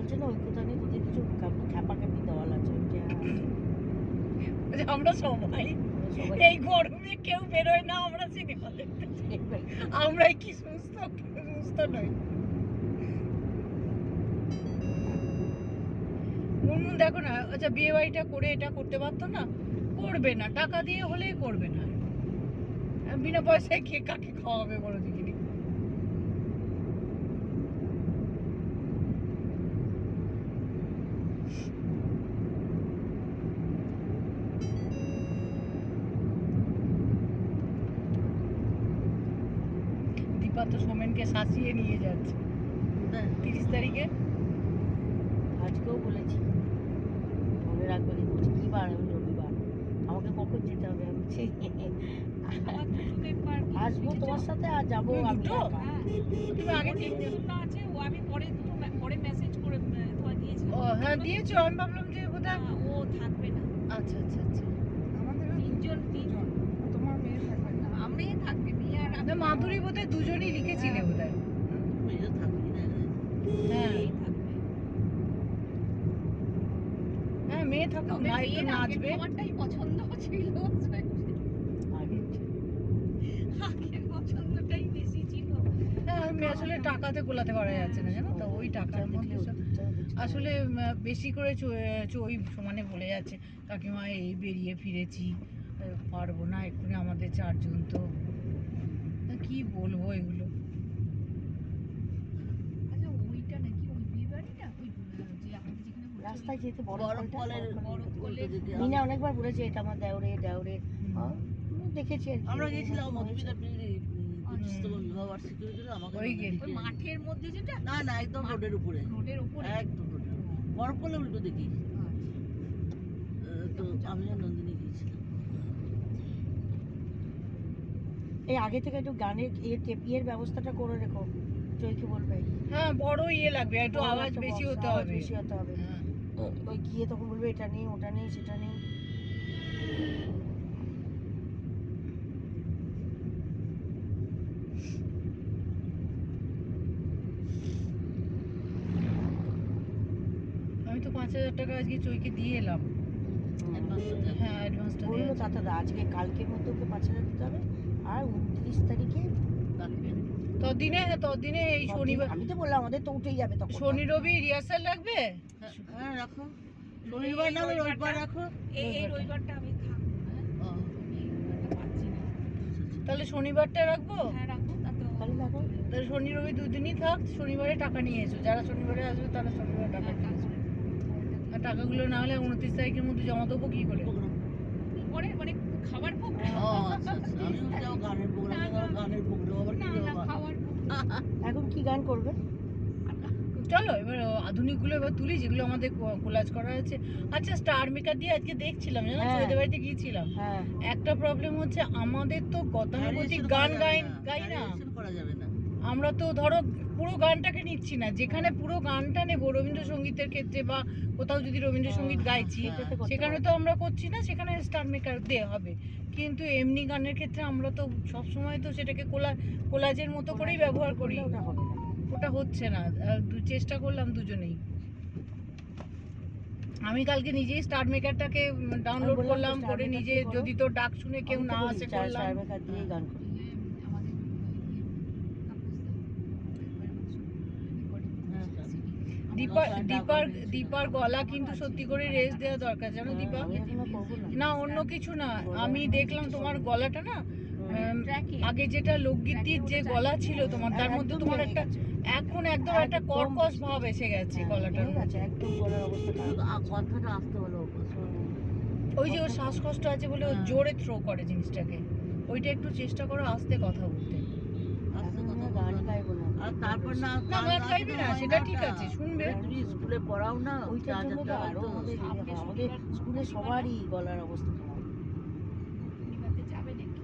বলছে না ঐক্যতা নেই, তোদের কিছু খ্যাপাখ্যাপি দেওয়াল আছে। আমরা সবাই এই গরমে কেউ বেরোয় না, আমরা সিনেমা দেখতে যাই। আমরাই কি সুস্থ, সুস্থ নই। মুনমুন দেখো না, আচ্ছা বিয়ে বাড়িটা করে এটা করতে পারতো না, করবে না, টাকা দিয়ে হলেই করবে না। বিনা পয়সায় কে কাকে খাওয়াবে বলো দেখিনি। দীপা তো সোমেনকে শাসিয়ে নিয়ে যাচ্ছে 30 তারিখে। আজকেও বলেছি মনে রাখবে, বলছি কি বার, আমি রবিবার, আমাকে কখন যেতে হবে, আমি আসবো তোমার সাথে, আর যাবো আমি একা। তুমি আগে আছে, ও আমি পরে মেসেজ করে তোমায় দিয়েছিলাম। ও হ্যাঁ দিয়েছো, আমি ভাবলাম যে বোধহয় ও থাকবে না। আচ্ছা আচ্ছা আচ্ছা। আমাদের তিনজন। তোমার মেয়ে থাকবে না, আমি থাকবে, মেয়ে আর না মাধুরী বোধহয় দুজনই লিখেছিলে বোধহয়। মেয়ে থাকবি না, হ্যাঁ মেয়ে থাকবে। হ্যাঁ মেয়ে থাকুক না, একটু নাচবে। আমারটাই পছন্দ ছিল, আগের পছন্দটাই বেশি ছিল। হ্যাঁ আমি আসলে টাকাতে কোলাতে পারা যাচ্ছে না জানো তো, ওই টাকার মধ্যে আসলে বেশি করে ওই সমানে বলে যাচ্ছে কাকিমা এই বেরিয়ে ফিরেছি, পারবো না এক্ষুনি, আমাদের 4 জন তো, কি বলবো এগুলো। আচ্ছা ওইটা নাকি ওই বিয়ে বাড়িটা, ওই যে আমাদের যেখানে রাস্তায় যেতে বড় কলের মিনা অনেকবার বলেছে এটা আমার দেওরে দেখেছি আর কি। আমরা গেছিলাম মধুমিতা বিবাহবার্ষিকী হয়েছিল, আমাকে ওই গেট। ওই মাঠের মধ্যে যেটা, না একদম রোডের উপরে, রোডের উপরে। একদম রোডের বরফলে উল্টো দেখি। তো আমি আর নন্দিনী গিয়েছিলাম। এই আগে থেকে একটু গানের ইয়ের ব্যবস্থাটা করে রেখো, জয়কে বলবে। হ্যাঁ বড় ইয়ে লাগবে, একটু বড় আওয়াজ একটা বেশি box, হতে আওয়াজ হবে। বেশি হতে হবে। হ্যাঁ। ওই গিয়ে তখন বলবে এটা নেই, ওটা নেই, সেটা নেই। আমি তো 5,000 টাকা আজকে চৈকে দিয়ে এলাম। হ্যাঁ অ্যাডভান্সটা দিয়ে বললো দাদা আজকে কালকের মধ্যে ওকে 5,000 দিতে হবে, আর 29 তারিখে ততদিনে এই শনিবার, আমি তো বললাম আমাদের তো উঠেই যাবে তখন। শনি রবি রিহার্সাল রাখবে। হ্যাঁ রাখো, শনিবার না রবিবার রাখো। এই রবিবারটা আমি থাকবো, হ্যাঁ আমি এই রবিবারটা পাচ্ছি না। তাহলে শনিবারটা রাখবো। হ্যাঁ রাখো, তাতে তাহলে দেখো তাহলে শনি রবি দুদিনই থাক, শনিবারে টাকা নিয়ে এসো, যারা শনিবারে আসবে তারা শনিবারে টাকা নিয়ে এসো। আর টাকাগুলো না হলে 29 তারিখের মধ্যে জমা দেবো কি করে? পরে মানে খাবার ভোগ ও আচ্ছা আচ্ছা, আমি যাও গানের প্রোগ্রামে, গানের প্রোগ্রাম আবার কি না বাবা। খাওয়ার ভোগ। এখন কি গান করবে? চলো এবার আধুনিকগুলো এবার তুলি, যেগুলো আমাদের কোলাজ করা আছে। আচ্ছা স্টার মেকার দিয়ে আজকে দেখছিলাম জানো, হ্যাঁ। ছোটদের বাড়িতে গিয়েছিলাম। হ্যাঁ একটা প্রবলেম হচ্ছে, আমাদের তো গতানুগতিক গান গাই না, Variation করা যাবে না। আমরা তো ধরো পুরো গানটাকে নিচ্ছি না, যেখানে পুরো গানটা নেবো রবীন্দ্রসঙ্গীতের ক্ষেত্রে বা কোথাও যদি রবীন্দ্রসঙ্গীত গাইছি সেখানে তো আমরা করছি না, সেখানে স্টার মেকার দেওয়া হবে। কিন্তু এমনি গানের ক্ষেত্রে আমরা তো সব সময় তো সেটাকে কোলাজের মতো করেই ব্যবহার করি, ওটা হবে না। ওটা হচ্ছে না। চেষ্টা করলাম দুজনেই, আমি কালকে নিজেই স্টার মেকারটাকে ডাউনলোড করলাম, করে নিজে যদি তোর ডাক শুনে কেউ না আসে করলাম। স্টার মেকার দিয়ে গান করি। আমাদের দীপার গলা কিন্তু সত্যি করে রেস্ট দেওয়া দরকার জানো দীপা। আমি এখনো করবো না। না অন্য কিছু না, আমি দেখলাম তোমার গলাটা না আগে যেটা লোকগীতির যে গলা ছিল তোমার, তার মধ্যে তোমার একটা এখন একদম একটা কর্কশ ভাব এসে গেছে গলাটার ঠিক আছে, মধ্যে। একদম গলার অবস্থা খারাপ। কথাটা আসতে হলো ওই যে ওর শ্বাসকষ্ট আছে বলে ও জোরে থ্রো করে জিনিসটাকে, ওইটা একটু চেষ্টা করো আস্তে কথা বলতে। আসতে এখন কথা আমরা গান গাইবো না। আর তারপর না না গান গাইবে না সেটা ঠিক আছে, শুনবে। তুমি স্কুলে পড়াও না, ওইটার জন্য তো আরো আমাদের স্কুলে সবারই গলার অবস্থা খারাপ। নিবাতে যাবে নাকি?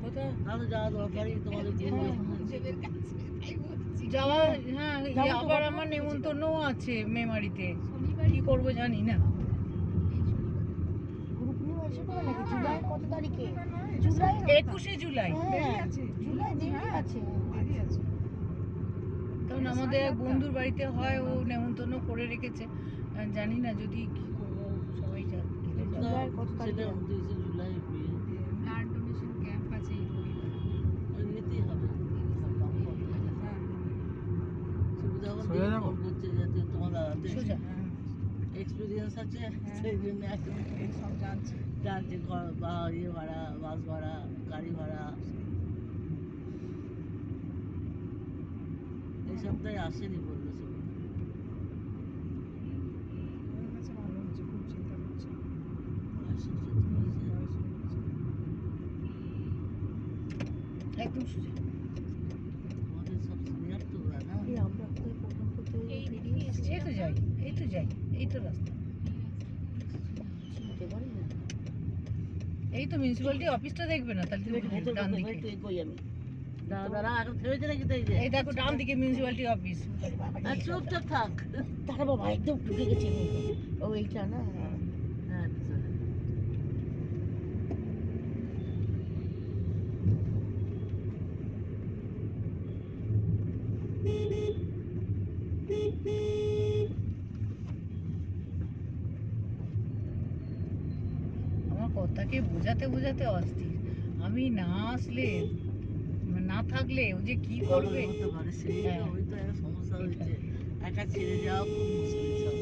কোথায় তাহলে যাওয়া দরকারই তোমাদের বিয়ে হ্যাঁ। নিজেদের কাছে তাই বলছি। যাওয়া, হ্যাঁ যাবো তো আবার বাবা। আমার নেমন্তন্নও আছে মেমারিতে, শনিবার কি করবো জানি না। গুরু পূর্ণিমা এসে পড়ে নাকি? জুলাই কত তারিখে? জুলাই 21শে জুলাই। হ্যাঁ, জুলাই দেরি আছে। তখন আমাদের এক বন্ধুর বাড়িতে হয়, ও নেমন্তন্ন করে রেখেছে। জানি না যদি কি করবো, সবাই গেলে যাবো। জুলাই কত তারিখে? সেটা 29 জুলাই বিয়ে। ব্লাড ডোনেশন ক্যাম্প আছে এই রবিবার। এমনিতেই হবে। হ্যাঁ সুবিধা যখন সোজা দেখে যাবো? ফোন করছে যাতে তোমার দাদাতে সোজা এক্সপিরিয়েন্স আছে, সেই জন্য একদম সব জানছি। জানছে ঘর বা ইয়ে ভাড়া, বাস ভাড়া, গাড়ি ভাড়া। এই সপ্তাহে আসেনি বললো সুবিধা। আমার কাছে ভালো হচ্ছে, খুব চিন্তা করছি। বয়স হচ্ছে তো হয়েছে। বয়স হয়ে গেছে। একদম সোজা। তোমাদের সব সিনিয়র তো ওরা না? এই আমরা কোথায় প্রোগ্রাম করতে এই বেরিয়ে এসেছি? এই তো যাই, এই তো যাই, এই তো রাস্তা। চিনতে পারি না। এই তো মিউনিসিপ্যালিটি অফিসটা দেখবে না, তাহলে তুমি ভেতর ডান ঢুকে দিকে। একটু এগোই আমি। দাঁড়া দাঁড়া, এখন থেমেছে নাকি তাই যে? এই দেখো ডান দিকে মিউনিসিপ্যালিটি অফিস। আর চুপচাপ থাক। তারা বাবা একদম ঢুকে গেছে। ও এইটা না? হ্যাঁ, চলে। আমার কথাকে বোঝাতে বোঝাতে অস্থির। আমি না আসলে, না থাকলে ও যে কি করবে। হতে পারে, সেই তো, হ্যাঁ। ওই তো একটা সমস্যা হয়েছে। একা ছেড়ে যাওয়া খুব মুশকিল সব।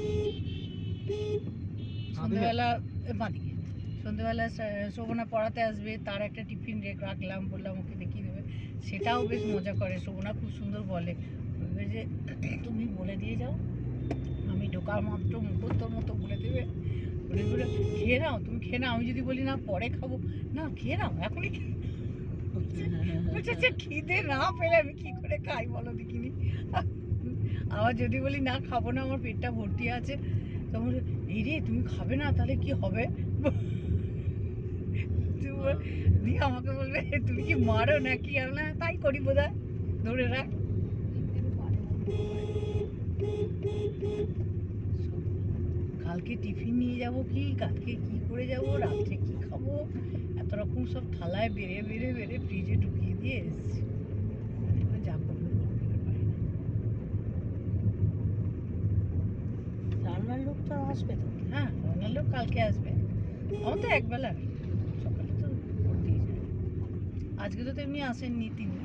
সন্ধ্যেবেলা বাঁদিকে সন্ধ্যেবেলা শোভনা পড়াতে আসবে, তার একটা টিফিন রাখলাম, বললাম ওকে দেখিয়ে দেবে। সেটাও বেশ মজা করে, শোভনা খুব সুন্দর বলে। বলবে যে তুমি বলে দিয়ে যাও, আমি ঢোকার মাত্র মুখস্থর মতো বলে দেবে। বলে বলে খেয়ে নাও, তুমি খেয়ে নাও। আমি যদি বলি না পরে খাবো, না খেয়ে নাও এখনই খেয়ে নাও। বলছে যে খিদে না পেলে আমি কি করে খাই বলো দেখিনি। আবার যদি বলি না খাবো না, আমার পেটটা ভর্তি আছে, তখন বলে, এই রে তুমি খাবে না তাহলে কি হবে। দিয়ে আমাকে বলবে তুমি কি মারো নাকি। আমি বললাম, তাই করি বোধহয়, ধরে রাখ। কালকে টিফিন নিয়ে যাব কি, কালকে কি করে যাব, রাত্রে কি খাবো, এত রকম সব থালায় বেড়ে বেড়ে বেড়ে ফ্রিজে ঢুকিয়ে দিয়ে এসেছি। এবার যা করবে করবে, আর পারি না। রান্নার লোক তো আসবে তো। হ্যাঁ রান্নার লোক কালকে আসবে। আমার তো একবেলা, সকালে তো করতেই যায়। আজকে তো তেমনি আসেননি তিনি।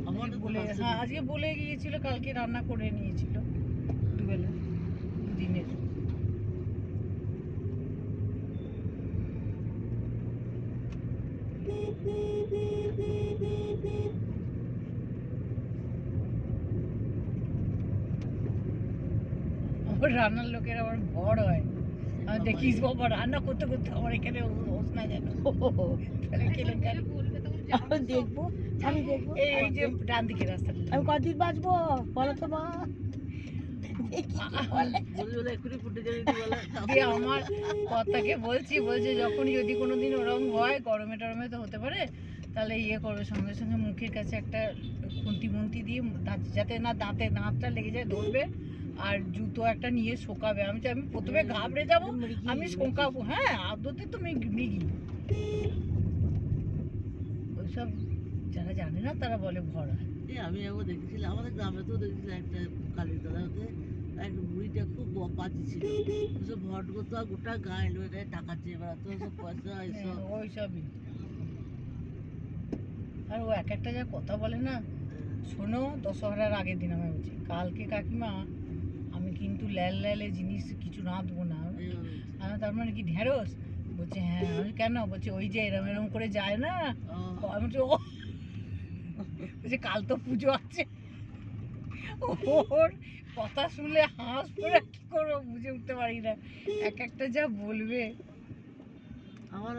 আমারও তো বলে, আসেনি। হ্যাঁ আজকে বলে গিয়েছিল, কালকে রান্না করে নিয়েছিল দুবেলা, দুদিনের। আমার রান্নার লোকের আমার ভর হয়। আমি দেখিস বাবা রান্না করতে করতে আমার এখানে হোস না যেন, তাহলে কেলেঙ্কারি। বলবে তখন আমি দেখবো, আমি দেখবো। এই যে ডান দিকে রাস্তাটা, আমি কদিন বাঁচবো বলো তো মা? বলে বলে এক্ষুনি ফুটে যাবে যদি বলে। দিয়ে আমার কথাকে বলছি, বলছে যখন যদি কোনোদিন ওরকম হয়, গরমে টরমে তো হতে পারে, তাহলে ইয়ে করবে, সঙ্গে সঙ্গে মুখের কাছে একটা খুন্তি মুন্তি দিয়ে যাতে না দাঁতটা লেগে যায় ধরবে, আর জুতো একটা নিয়ে শোকাবে। আমি প্রথমে ঘাবড়ে যাব, আমি শোকাবো। হ্যাঁ আদতে তো মৃগী। ওইসব যারা জানে না তারা বলে ভরা। আমি একবার দেখেছিলাম, আমাদের গ্রামে তো দেখেছিলাম একটা কালীর দাদা হতে, একটা বুড়িটা খুব বাজি ছিল, ওসব ভট করতো আর গোটা গায়ে লোক টাকা চেয়ে বেড়াতো, সব পয়সা এসব। ওইসবই। আর ও এক একটা যা কথা বলে না, শোনো, দশহরার আগের দিন আমি বলছি, কালকে কাকিমা আমি কিন্তু ল্যালে জিনিস কিছু না দেবো না। আমি তার মানে কি ঢেঁড়স? বলছে হ্যাঁ। আমি কেন? বলছে ওই যে এরম এরম করে যায় না। আমি বলছি ও, বলছে কাল তো পুজো আছে। ওর কথা শুনলে হাঁস পড়ে কি করবো বুঝে উঠতে পারি না, এক একটা যা বলবে। আমার